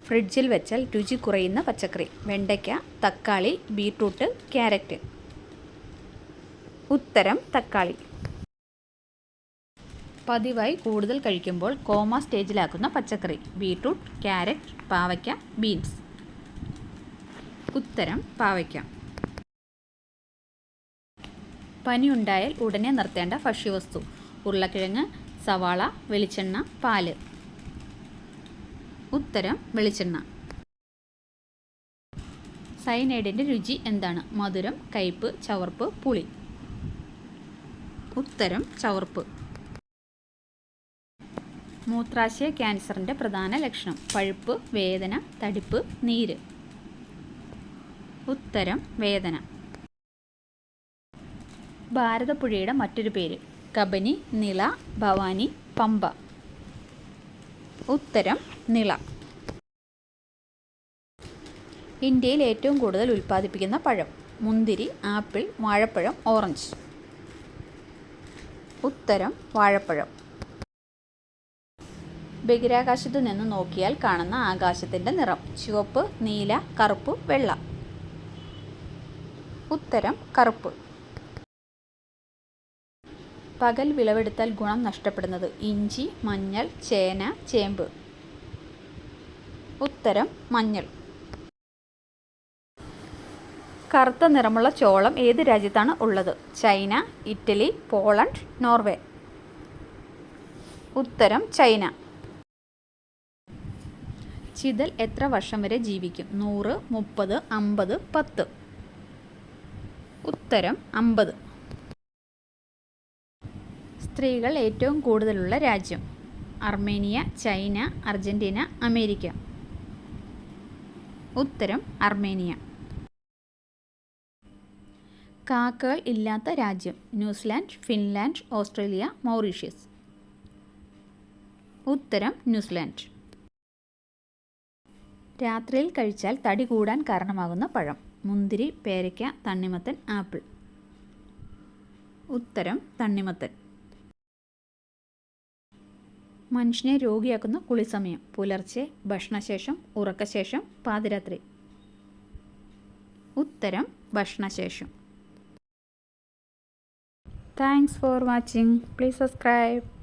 ഫ്രിഡ്ജിൽ വെച്ചാൽ രുചി കുറയുന്ന പച്ചക്കറി. വെണ്ടയ്ക്ക, തക്കാളി, ബീട്രൂട്ട്, ക്യാരറ്റ്. ഉത്തരം തക്കാളി. പതിവായി കൂടുതൽ കഴിക്കുമ്പോൾ കോമ സ്റ്റേജിലാക്കുന്ന പച്ചക്കറി. ബീട്രൂട്ട്, ക്യാരറ്റ്, പാവയ്ക്ക, ബീൻസ്. ഉത്തരം പാവയ്ക്ക. പനിയുണ്ടായാൽ ഉടനെ നിർത്തേണ്ട ഭക്ഷ്യവസ്തു. ഉരുളക്കിഴങ്ങ്, സവാള, വെളിച്ചെണ്ണ, പാല്. ഉത്തരം വെളിച്ചെണ്ണ. സയനൈഡിൻ്റെ രുചി എന്താണ്? മധുരം, കയ്പ്, ചവർപ്പ്, പുളി. ഉത്തരം ചവർപ്പ്. മൂത്രാശയ ക്യാൻസറിൻ്റെ പ്രധാന ലക്ഷണം. പഴുപ്പ്, വേദന, തടിപ്പ്, നീര്. ഉത്തരം വേദന. ഭാരതപ്പുഴയുടെ മറ്റൊരു പേര്. കബനി, നിള, ഭവാനി, പമ്പ. ഉത്തരം നിള. ഇന്ത്യയിൽ ഏറ്റവും കൂടുതൽ ഉൽപ്പാദിപ്പിക്കുന്ന പഴം. മുന്തിരി, ആപ്പിൾ, വാഴപ്പഴം, ഓറഞ്ച്. ഉത്തരം വാഴപ്പഴം. ബഹിരാകാശത്തു നിന്ന് നോക്കിയാൽ കാണുന്ന ആകാശത്തിൻ്റെ നിറം. ചുവപ്പ്, നീല, കറുപ്പ്, വെള്ള. ഉത്തരം കറുപ്പ്. പകൽ വിളവെടുത്താൽ ഗുണം നഷ്ടപ്പെടുന്നത്. ഇഞ്ചി, മഞ്ഞൾ, ചേന, ചേമ്പ്. ഉത്തരം മഞ്ഞൾ. കറുത്ത നിറമുള്ള ചോളം ഏത് രാജ്യത്താണ് ഉള്ളത്? China, Italy, Poland, Norway. ഉത്തരം ചൈന. ചിതൽ എത്ര വർഷം വരെ ജീവിക്കും? 100, 30, 50, 10. ഉത്തരം 50. സ്ത്രീകൾ ഏറ്റവും കൂടുതലുള്ള രാജ്യം. Armenia, China, Argentina, America. ഉത്തരം അർമേനിയ. കാക്കകൾ ഇല്ലാത്ത രാജ്യം. New Zealand, Finland, Australia, Mauritius. ഉത്തരം ന്യൂസിലാൻഡ്. രാത്രിയിൽ കഴിച്ചാൽ തടി കൂടാൻ കാരണമാകുന്ന പഴം. മുന്തിരി, പേരയ്ക്ക, തണ്ണിമത്തൻ, ആപ്പിൾ. ഉത്തരം തണ്ണിമത്തൻ. മനുഷ്യനെ രോഗിയാക്കുന്ന കുളിസമയം. പുലർച്ചെ, ഭക്ഷണശേഷം, ഉറക്കശേഷം, പാതിരാത്രി. ഉത്തരം ഭക്ഷണശേഷം. Thanks for watching. Please subscribe.